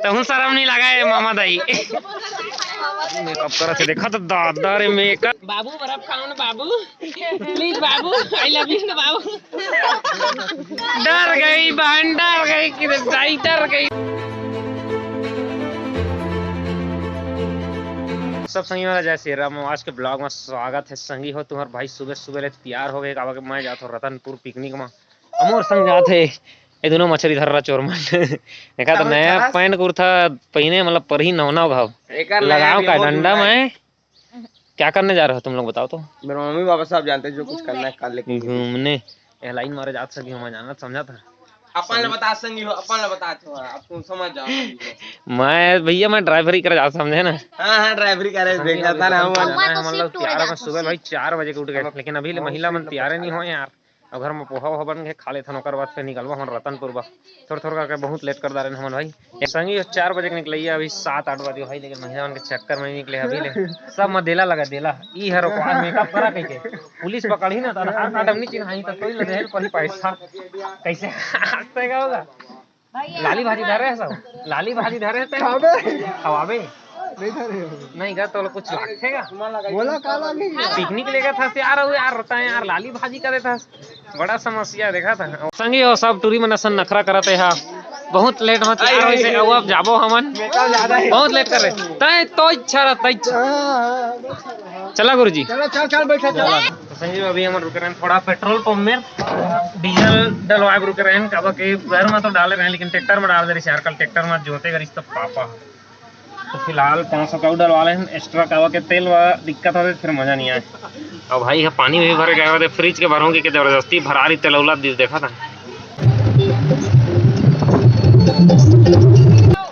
तहु शर्म नहीं लगा है मामा दाई मेकअप करत है देखा तो दादा रे मेकअप बाबू बर्फ खाओ ना बाबू प्लीज बाबू आई लव यू ना बाबू डर गई बहन डर गई किधर जाई डर गई। सब संगी वाला जय श्री राम। आज के ब्लॉग में स्वागत है। संगी हो तुम्हारे भाई सुबह सुबह तैयार हो गए काबा के मैं जात हो रतनपुर पिकनिक में अमोर संग जात है ये दोनों मछली धर रहा चोरमन देखा तो नया पैंट कुर्ता पहने मतलब पर ही नौना घाव लगाओ का डंडा में क्या करने जा रहे हो तुम लोग बताओ तो। मेरे मम्मी पापा सब जानते हैं जो कुछ करना है कर ले घूमने लाइन मारे जात सकी हम जाना समझा था अपन ने बता संगी हो अपन ने बता तो आप तुम समझ जाओ। मैं भैया मैं ड्राइवरी कर जा समझे ना। हां ड्राइवरी कर रहे देखा था ना हम मतलब तैयार में सुबह भाई 4 बजे के उठ गए लेकिन अभी महिला मन तैयार नहीं हो यार। और घर में पोहा वोहा बन गए खा लेथन ओकर बाद फिर निकलवा हम रतनपुर बा थोड़ा थोड़ा करके बहुत लेट कर दा रहे हमन भाई संगी 4 बजे के निकलिए अभी 7-8 बजे भाई लेकिन महिला मन के चक्कर में निकले अभी ले सब में देला लगा देला ई हर ओकर मेकअप करा के पुलिस पकड़ी ना त हाथ मैडम नहीं चिन्हाई त कोई लगे कोई पैसा कैसे हंसते का होगा। लाली भाजी धर रहे सब लाली भाजी धर रहे थे खवाबे नहीं गा तो कुछ लगेगा बोला काला नहीं पिकनिक लेगा था यार यार रहता है यार लाली भाजी करे था बड़ा समस्या देखा था। संगी हो सब टूरी में नसन नखरा करते हैं बहुत लेट मत यार वैसे अब जाबो हमन बहुत लेट कर रहे तय तो इच्छा रहता चला गुरुजी चलो चल चल बैठा चला। तो संगी अभी हम रुक रहे हैं थोड़ा पेट्रोल पंप में डीजल डलवाए रुक रहे हैं कब के घर में तो डाले रहे लेकिन ट्रैक्टर में डाल दे रही यार कल ट्रैक्टर में जोते करी तो पापा तो फिलहाल 500 का डलवा ले एक्स्ट्रा कावा के तेल वा दिक्कत होते फिर मजा नहीं आए। और भाई है पानी भी भर गया होते फ्रिज के भरोगे कि जबरदस्ती भरा रही तेलौला देखा था।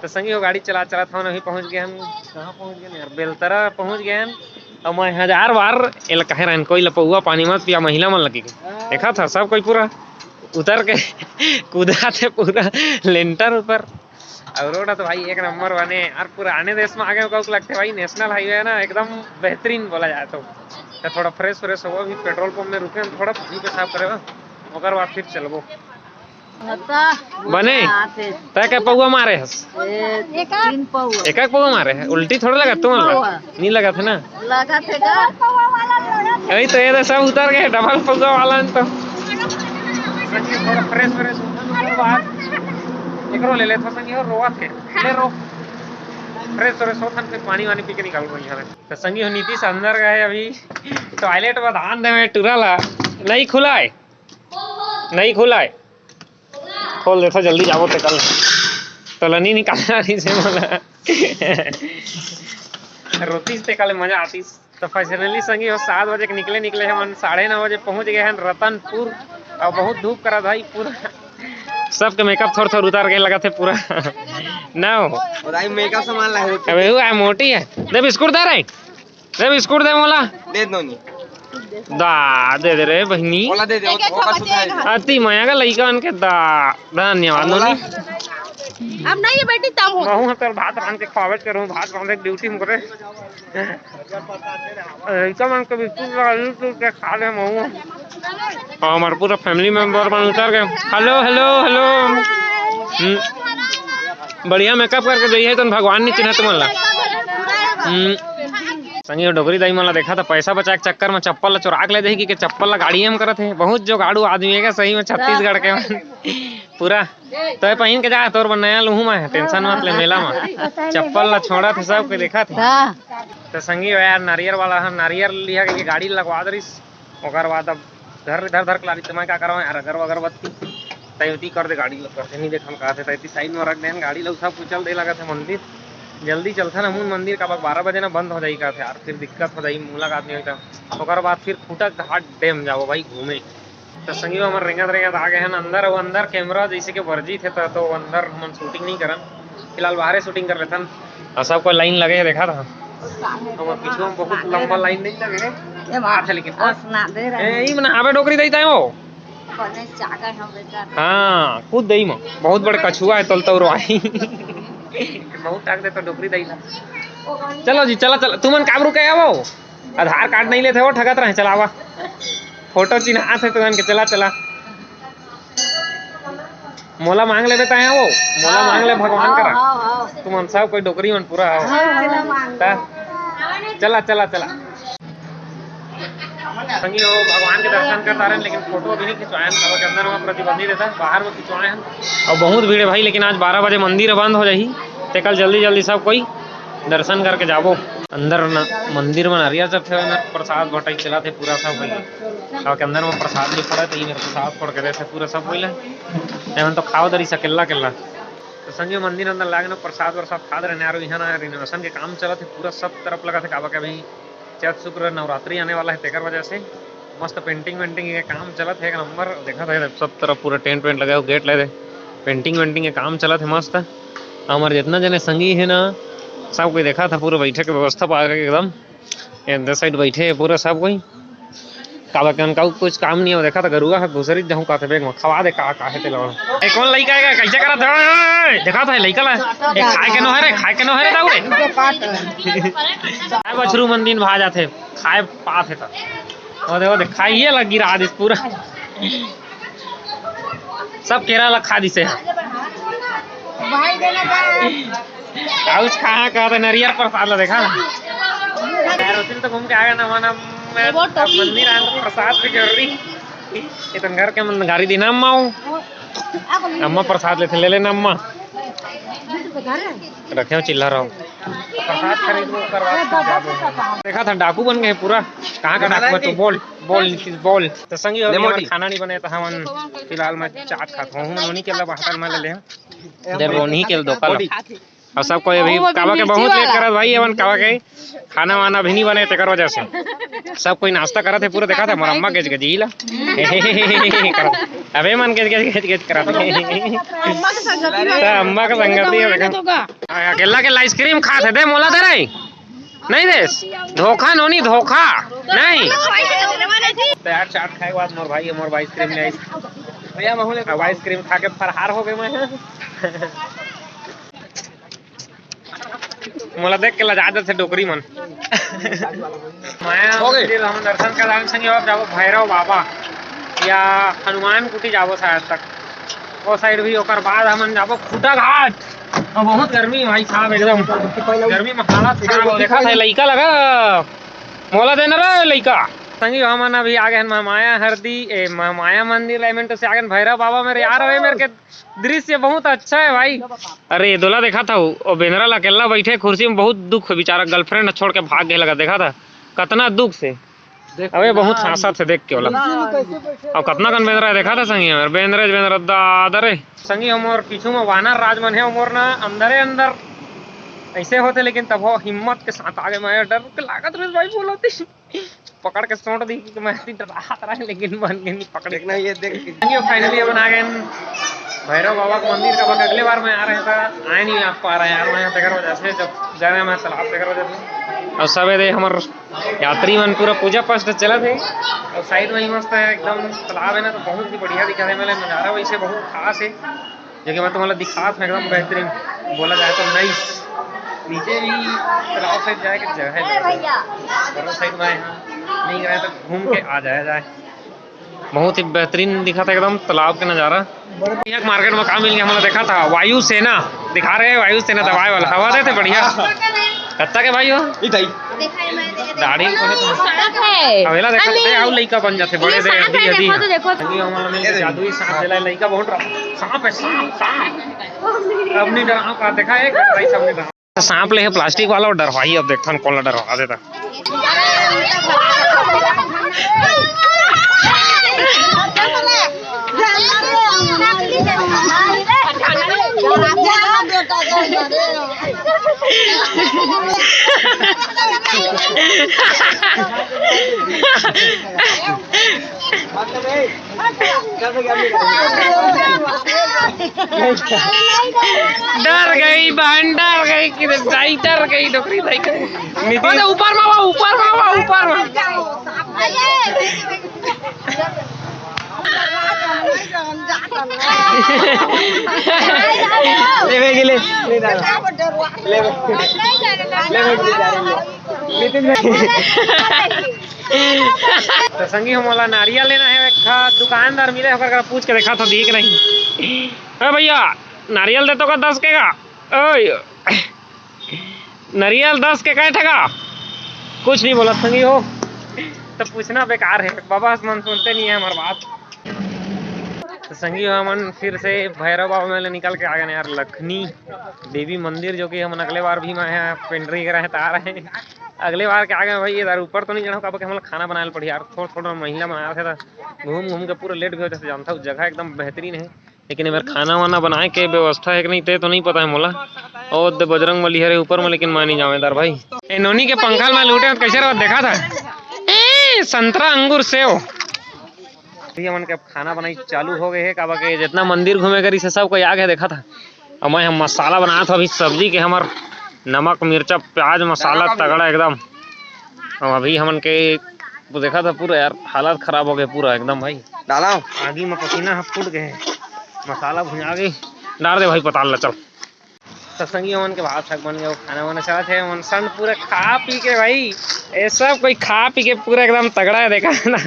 तो संगी वो गाड़ी चला चला था अभी पहुंच गए हम कहाँ पहुंच गए यार बेलतरा पहुंच गए हम और मैं 1000 बार एल कहे रहे कोई लपहुआ पानी मत पिया महिला मन लगी देखा था सब कोई पूरा उतर के कूदा थे पूरा लेंटर ऊपर और रोड तो भाई एक नंबर बने और पुराने देश में आगे कौन लगते भाई नेशनल हाईवे है ना एकदम बेहतरीन बोला जाए तो थोड़ा फ्रेश फ्रेश हो भी पेट्रोल पंप में रुके थोड़ा पानी पेशाब करेगा ओकर बाद फिर चलबो बने तय क्या पौआ मारे हस एक पौआ मारे है उल्टी थोड़ा लगा तुम नहीं लगा था ना लगा थे अभी तो ये सब उतर गए डबल पौआ वाला तो थोड़ा फ्रेश फ्रेश एकरो ले लेथो संगी और रोआ थे ले रो फ्रेश फ्रेश होथन फिर पानी वानी पी के निकल गई हमें। तो संगी हो नीतीश अंदर गए अभी टॉयलेट में धान दे में टुराला नहीं खुला है खोल देखो जल्दी जाओ ते कल तलनी निकालना नहीं से बोला रोटी से कल मजा आती। तो फाइनली संगी हो 7 बजे के निकले हम 9:30 बजे पहुंच गए हैं रतनपुर और बहुत धूप करा भाई पूरा सबके मेकअप थोड़ा उतार के लगा थे पूरा ना हो मेकअप सामान लाए अबे वो है मोटी है दे बिस्कुट दे रहे दे बिस्कुट दे मोला दे दो नहीं दे दे रे बहनी मोला दे दे अति माया का लइका के धन्यवाद नोनी अब नहीं है बेटी तब हो बहु तर भात रांध के खवावे करूं भात रांधे ड्यूटी में करे ऐसा मन के बिस्कुट लगा के खा ले महू हमारे पूरा फैमिली मेंबर बन उतर गए हेलो हेलो हेलो बढ़िया मेकअप करके गई है तो भगवान नहीं चिन्ह तुम्हारा संगी डोगरी दाई मला देखा था पैसा बचा के चक्कर में चप्पल चुरा के ले जाएगी कि चप्पल गाड़ी में करत है बहुत जो गाड़ू आदमी है सही में छत्तीसगढ़ के पूरा तो पहन के जा तोर नया लूहू में टेंशन मत ले मेला में चप्पल ला छोड़ा थे सब के देखा थे। तो संगी यार नारियल वाला नारियल लिया के गाड़ी लगवा दरिस ओकर बाद अब घर इधर धर ला मैं क्या करवा यार अगरबत्ती तैती कर दे गाड़ी लग करते नहीं देखा कहा थे तैती साइड में रख दे गाड़ी लोग सब कुचल दे लगा थे मंदिर जल्दी चलता ना मून मंदिर का 12 बजे ना बंद हो जाएगी का थे यार फिर दिक्कत हो जाएगी मुलाकात नहीं होता ओकर बाद फिर खूटक घाट डैम जाओ भाई घूमे। तो संगी हमारे रेंगत आ गए हैं अंदर वो अंदर कैमरा जैसे कि वर्जी थे तो अंदर हम शूटिंग नहीं करन फिलहाल बाहर शूटिंग कर लेते और सबको लाइन लगे है देखा था हम पीछे में बहुत लंबा लाइन नहीं लगे लेकिन आवे डोकरी देता है वो हाँ खुद दही में बहुत बड़े कछुआ है तल तौर आई बहुत टाक दे तो डोकरी दही चलो जी चला चला तुमन काबरू के आवो आधार कार्ड नहीं लेते हो ठगत रहे चलावा फोटो चिन्हा थे तुमन के चला चला मोला मांग ले बेटा है वो मोला मांग ले भगवान करा तुम मन सब कोई डोकरी मन पूरा हो ता चला चला चला संगी हो भगवान के दर्शन करता रहे लेकिन फोटो अभी नहीं खिंचवाए हैं के अंदर में प्रतिबंधित रहता है बाहर में खिंचवाए हैं और बहुत भीड़ है भाई लेकिन आज 12 बजे मंदिर बंद हो जाही ते कल जल्दी जल्दी सब कोई दर्शन करके जाबो अंदर न मंदिर में नारियल सब थे ना प्रसाद बटाई चला थे पूरा सब कोई और के अंदर में प्रसाद भी पड़ा तो ये प्रसाद फोड़ के देते पूरा सब कोई एवं तो खाओ दरी सकेला केला तो संगे मंदिर अंदर लागना प्रसाद वरसाद खा रहे यार यहाँ ना रिनोवेशन के काम चला थे पूरा सब तरफ लगा थे काबा के भाई चैत शुक्र नवरात्रि आने वाला है तेकर वजह से मस्त पेंटिंग वेंटिंग के काम चला थे एक नंबर देखा था सब तरफ पूरा टेंट वेंट लगा गेट लगे पेंटिंग वेंटिंग के काम चला थे मस्त हमारे जितना जने संगी है ना सब कोई देखा था पूरा बैठे के व्यवस्था पा के एकदम इधर साइड बैठे है पूरा सब कोई काबा के उनका कुछ काम नहीं हो देखा था गरुआ का घुसरी जाऊं का थे बैग में खवा दे का है ते लोग ए कौन लइका है कैसे करा था देखा था लइका ला ए खाए के नो है रे खाए के नो है रे दाऊ रे बछरू मंदिर भा जाते खाए पात है तो देखो देख खाइए लगी रहा दिस पूरा सब केरला खा दिसे भाई देना काउच कहाँ का था नरियर प्रसाद ला देखा रोटिल तो घूम के आ गया ना माना मंदिर आने तो प्रसाद भी जरूरी इतन घर के मन गाड़ी देना अम्मा अम्मा प्रसाद लेते ले लेना अम्मा रखे हो चिल्ला रहा प्रसाद खरीद वो करवा देखा था डाकू बन गए पूरा कहाँ का डाकू तो बोल बोल बोल तो संगी खाना नहीं बने तो हम फिलहाल मैं चाट खाता हूँ नोनी के बाहर में ले इधर रोनी के दो कल और सब कोई अभी काबा के बहुत लेट करत भाई एवन काबा के खाना वाना भी नहीं बने तेकर वजह से सब कोई नाश्ता करत है पूरा देखा था मोर अम्मा गेज गजीला अबे मन गेज करत अम्मा का संगति है देखा अकेला के आइसक्रीम खात है दे मोला दे रे नहीं देस धोखा नोनी धोखा नहीं यार चाट खाए बाद मोर भाई आइसक्रीम ले भैया महूले अब आइसक्रीम खा के फरहार हो गए मैं मोला देख के लजा से डोकरी मन माया मंदिर हम दर्शन कर संगे अब जाबो भैरव बाबा या हनुमान कुटी जाबो शायद तक वो साइड भी ओकर बाद हम जाबो खुटा घाट और बहुत गर्मी भाई साहब एकदम गर्मी में हालत खराब हो देखा था लइका लगा मोला देना रे लइका संगी हम अभी आ गए माया हरदी माया मंदिर लाइमेंट से आ गए भैरव बाबा मेरे यार मेरे के दृश्य बहुत अच्छा है भाई अरे दोला देखा था वो बेनरा अकेला बैठे कुर्सी में बहुत दुख है बेचारा गर्लफ्रेंड छोड़ के भाग गए लगा देखा था कितना दुख से अबे बहुत हंसा थे देख के वाला और कितना कन बेंद्रा देखा था संगी मेरे बेंद्रा दादरे संगी हम और पीछू में वानर राज मन है उमर ना अंदर अंदर ऐसे होते लेकिन तब वो हिम्मत के साथ आगे मैं डर के लागत रहे भाई बोलते पकड़ के सोट दी कि मैं डरा रहा लेकिन मन नहीं पकड़े ना ये देख फाइनली अपन आ गए भैरव बाबा के मंदिर का अगले बार मैं आ रहे था आए नहीं आ पा रहे यार मैं तेकर वजह से जब जाने मैं सलाह तेकर वजह से और सवेरे हमार यात्री मन पूरा पूजा पाठ चला थे और साइड में ही मस्त है एकदम तालाब है ना तो बहुत ही बढ़िया दिखा है मेरा नज़ारा वैसे बहुत खास है जो कि मैं तुम्हारा दिखा था एकदम बेहतरीन बोला जाए तो नाइस नीचे भी तालाब साइड जाए की जगह है साइड में नहीं गए तो घूम के आ जाए बहुत ही बेहतरीन दिखा था एकदम तालाब का नज़ारा यहाँ मार्केट में काम मिल गया हमने देखा था वायु सेना दिखा रहे हैं वायु सेना दवाई वाला हवा देते बढ़िया कत्ता के भाई हो दाढ़ी हवेला देखा दे आउ लइका बन जाते बड़े दे हदी हदी हमारा मिल के जादुई सांप देला लइका बहुत सांप है सांप अब नहीं डराओ का देखा एक भाई सामने डरा सांप ले है प्लास्टिक वाला और डरवाई अब देखता कौन ला डरवा देता डर गई बहन डर गई किधर जाई डर गई डोकरी ऊपर ऊपर तो संगी हमला नारियल लेना है दुकानदार मिले होकर पूछ के देखा था दिए कि नहीं भैया नारियल दे तो का 10 के का नारियल 10 के क्या ठगा? कुछ नहीं बोला संगी हो तो पूछना बेकार है, बाबा मन सुनते नहीं है हमारी बात। तो संगी हो मन फिर से भैरव बाबा मेले निकल के आ गए यार, लखनी देवी मंदिर, जो कि हम अगले बार भी मैं पेंड्री के रहे आ रहे हैं। अगले बार के आ गए भाई, इधर ऊपर तो नहीं चढ़ा कब, हम खाना बनाए पड़ी यार, थोड़ा थोड़ा महिला बनाया था, घूम घूम के पूरा लेट भी हो जाता, जानता हूँ जगह एकदम बेहतरीन है, लेकिन एक बार खाना वाना बनाए के व्यवस्था है कि नहीं तो नहीं पता है मोला। और बजरंग बली है ऊपर में, लेकिन मैं नहीं जाऊँ इधर भाई। ए नोनी के पंखा में लूटे तो कैसे रहा देखा था? संतरा अंगूर सेव मन के खाना बनाई चालू हो गए है का के, जितना मंदिर घूमे करी से सब कोई आ गया देखा था। और मैं हम मसाला बनाया था अभी सब्जी के, हमार नमक मिर्चा प्याज मसाला तगड़ा एकदम। और अभी हमन के वो देखा था पूरा यार हालत खराब हो गए पूरा एकदम भाई, डाला आगे में पसीना फूट गए, मसाला भुजा गई, डाल दे भाई पताल ला चल। तो संगी मन के भात बन गया, खाना वाना चला थे मन सन पूरा खा पी के भाई, ये सब कोई खा पी के पूरा एकदम तगड़ा है देखा ना।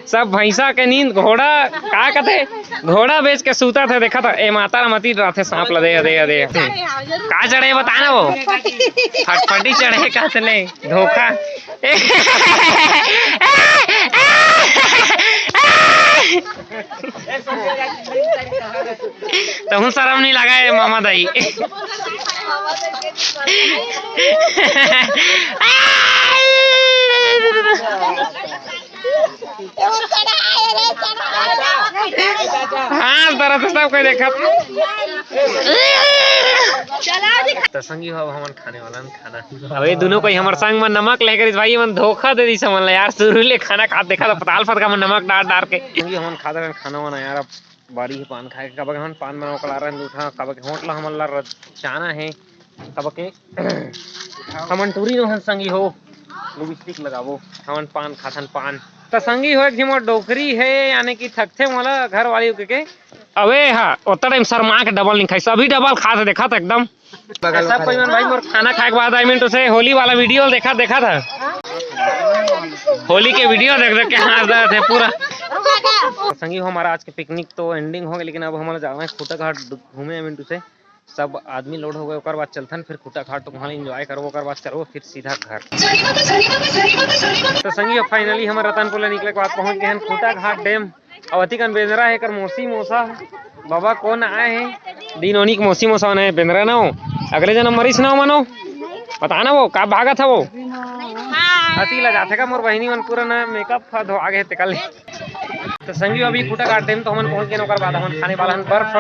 सब भैंसा के नींद घोड़ा का कहते घोड़ा बेच के सूता था देखा था। ए माता मती रहते सांप ला दे दे दे का चढ़े बताना वो फटफटी चढ़े का चले धोखा। तो शर्म नहीं लगा है मामा दाई। हाँ तरह से सब कोई देखा। तो संगी हो हमन खाने वाला खाना, अब ये दोनों कोई हमारे संग में नमक लेकर भाई मन धोखा दे दी समझ यार, शुरू ले खाना खा देखा था पताल फटका में नमक डाल डाल के हमन खा रहे खाना वाना यार। अब बाड़ी है पान खाए कब हम पान बना कला रहे उठा कब के होटला हमन चाना है कब के हमन टूरी नो संगी हो लिपस्टिक लगावो हमन पान खाथन पान। तो संगी हो एक मोर डोकरी है यानी कि थकथे मोला घर वाली के अबे हाँ उतना टाइम शर्मा के डबल नहीं खाई, सभी डबल खा था देखा था एकदम सब कोई मन भाई। मोर खाना खाए के बाद आई मीन तो से होली वाला वीडियो देखा था, होली के वीडियो देख देख के हंस रहे थे पूरा। संगी हो हमारा आज के पिकनिक तो एंडिंग हो गई, लेकिन अब हमारा जाना है खूटा घाट घूमे मिनटू से सब आदमी लोड हो गए, ओकर बाद चलथन फिर खूटा घाट तो वहाँ एंजॉय करो, ओकर बाद करो फिर सीधा घर। तो संगी फाइनली हमारे रतनपुर निकले के बाद पहुंच गए हैं खूटा घाट डैम। और अतिकन बेंदरा है कर मौसी मौसा बाबा कौन आए हैं दीनोनी की मौसी मौसा ने बेंदरा ना हो अगले जन्म मरीस ना हो मनो पता ना वो का भागा था वो अति ला जाते का मोर बहिनी मन पूरा ना मेकअप था धो आगे ते कल। तो संगी अभी खूटा घाट डैम तो हमन पहुंच गए, ओकर बाद हमन खाने वाला हन बर्फ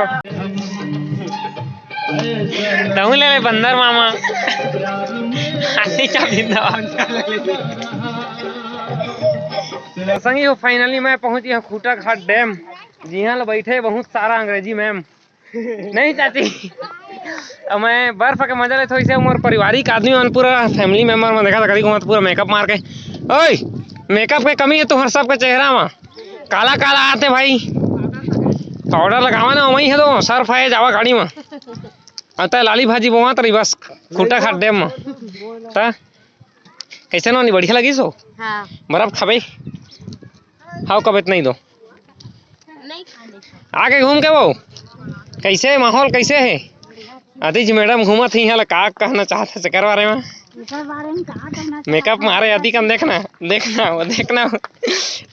दहू ले ले बंदर मामा हाथी का संगी हो फाइनली मैं पहुंच गया खूटा घाट डैम, जहाँ बैठे बहुत सारा अंग्रेजी मैम नहीं चाहती। अब मैं बर्फ के मजा लेते इसे उमर पारिवारिक आदमी मन पूरा फैमिली मेंबर में देखा था कभी घूमत पूरा मेकअप मार के। ओए मेकअप के कमी है तुम्हारे सबके चेहरा में काला काला आते भाई, पाउडर लगावा ना वही है तो सर्फ है जावा गाड़ी में आता लाली भाजी बोवा तरी बस खूटा घाट डैम में। कैसे ना बढ़िया लगी सो हाँ। बर्फ खाबे हाउ कब इतना ही दो नहीं आगे घूम के वो कैसे माहौल कैसे है आदिज मैडम घूमा थी यहाँ का कहना चाहते चक्कर बारे में मेकअप मारे आदि कम देखना देखना वो देखना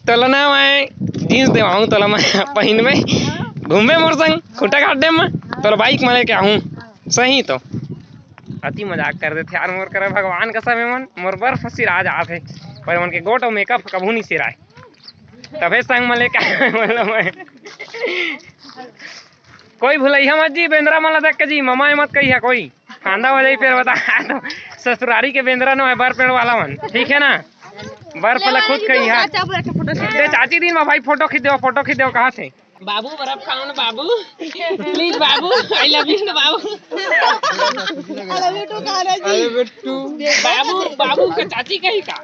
तोलना मैं जीन्स देवाऊँ तोला मैं पहन में घूमे मोर संग खूटा घाट डैम में तो बाइक में लेके आऊँ सही तो अति मजाक कर देते यार मोर करे भगवान का समय मन मोर बर्फ सिरा जाते पर मन के गोट और मेकअप कभू नहीं सिराए तबे संग में लेके मैं कोई भुलैया मत जी बेंद्रा मला देख के जी ममा मत कही है कोई खांदा हो जाई फिर बता तो ससुरारी के बेंद्रा न है बर पेड़ वाला मन ठीक है ना बर्फ वाला खुद कही है चाची दिन में भाई फोटो खींच दो कहाँ थे बाबू बर्फ खाओ ना बाबू प्लीज बाबू आई लव यू ना बाबू I love you too Kanha ji बाबू बाबू का चाची कही का।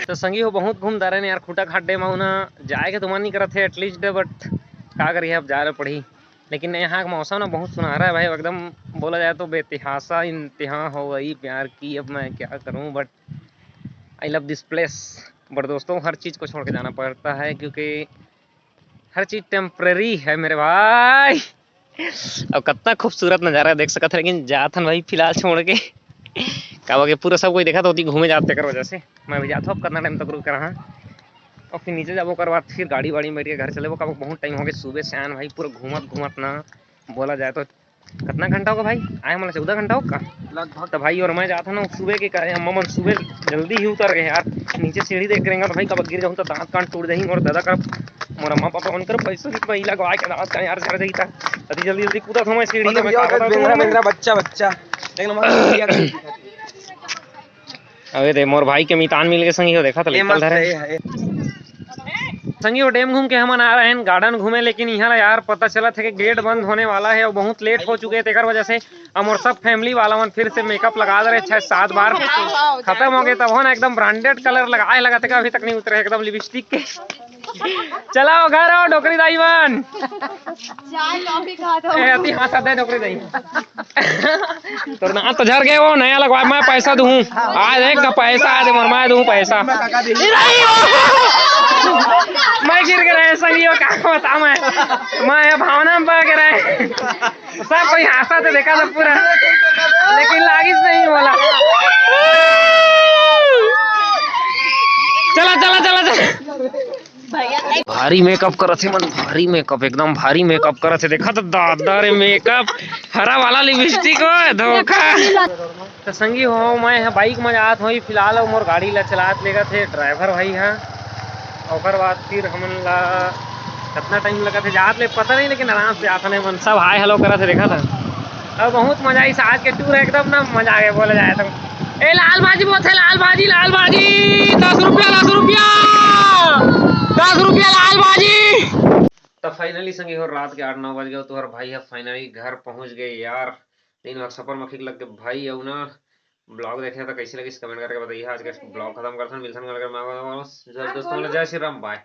तो संगी हो बहुत घूमता रहे यार खूटा घाट डैम ना जाए के तो मन नहीं करत है एटलीस्ट बट का करिए अब जा रहे पड़ी, लेकिन यहाँ का मौसम ना बहुत सुनहरा है भाई एकदम बोला जाए तो बेतहासा इंतहा हो गई प्यार की। अब मैं क्या करूँ but I love this place but दोस्तों हर चीज़ को छोड़ के जाना पड़ता है क्योंकि हर चीज़ टेम्परेरी है मेरे भाई। अब कितना खूबसूरत नजारा देख सकत है, लेकिन जात हन भाई फिलहाल छोड़ के कावा के पूरा सब कोई देखा तो होती घूमे जाते कर वजह से मैं भी जाता हूँ कितना टाइम तक रुक रहा और फिर नीचे जाबो कर बाद फिर गाड़ी वाड़ी में बैठ के घर चले वो कब बहुत टाइम हो गया सुबह से आन भाई पूरा घूमत घूमत ना बोला जाए तो कितना घंटा होगा भाई आए मतलब 14 घंटा होगा लगभग। तो भाई और मैं जाता ना सुबह के करे हम सुबह जल्दी ही उतर गए यार, नीचे सीढ़ी देख करेंगे तो भाई कब गिर जाऊँ तो दांत कान टूट जाएंगे और दादा कर मोर अम्मा पापा उनकर पैसों की पहिला गवा के दांत का यार चढ़ जाई था अति जल्दी जल्दी कूदा था मैं सीढ़ी में मेरा बच्चा लेकिन हमारा अबे दे मोर भाई के मितान मिल के संगी हो देखा तो निकल धरे संगी वो डैम घूम के हम आ रहे हैं गार्डन घूमे, लेकिन यहाँ यार पता चला था कि गेट बंद होने वाला है और बहुत लेट हो चुके थे वजह से हम और सब फैमिली वाला मन फिर से मेकअप लगा दे रहे 6-7 बार खत्म हो गए तब हो ना एकदम ब्रांडेड कलर लगाए लगा थे अभी तक नहीं उतरे एकदम लिपस्टिक के चलाओ घर आओ डोकरी दाई बन अति हाँ साथ डोकरी दाई तो ना तो झर गए वो नया लगवा मैं पैसा दूँ आज एक पैसा आज मैं दूँ पैसा मैं गिर के रहे संगियों का बता मैं भावना में पड़ के रहे सब कोई हंसा तो देखा था पूरा लेकिन लागिस नहीं बोला चला चला चला चला भारी मेकअप करत है मन भारी मेकअप एकदम भारी मेकअप करत है देखा तो दादा रे मेकअप हरा वाला लिपस्टिक हो धोखा तो संगी हो मैं बाइक में जात हो फिलहाल मोर गाड़ी ला चलात लेगा थे ड्राइवर भाई हाँ और बाद फिर हमन ला कितना टाइम लगा था जात ले पता नहीं लेकिन आराम से आता नहीं मन सब हाय हेलो करा थे देखा था और बहुत मजा आई आज के टूर एकदम ना मजा आ गया बोला जाए तो ए लाल भाजी बहुत है लाल भाजी 10 रुपया 10 रुपया 10 रुपया लाल भाजी। तो फाइनली संगी हो रात के 8-9 बज गए तो हर भाई है फाइनली घर पहुंच गए यार 3 बार सफर में ठीक लग के भाई है ना ब्लॉग देखे तो कैसे लगे कमेंट करके बताइए। आज का ब्लॉग खत्म करते हैं मिलते हैं दोस्तों जय श्री राम बाय।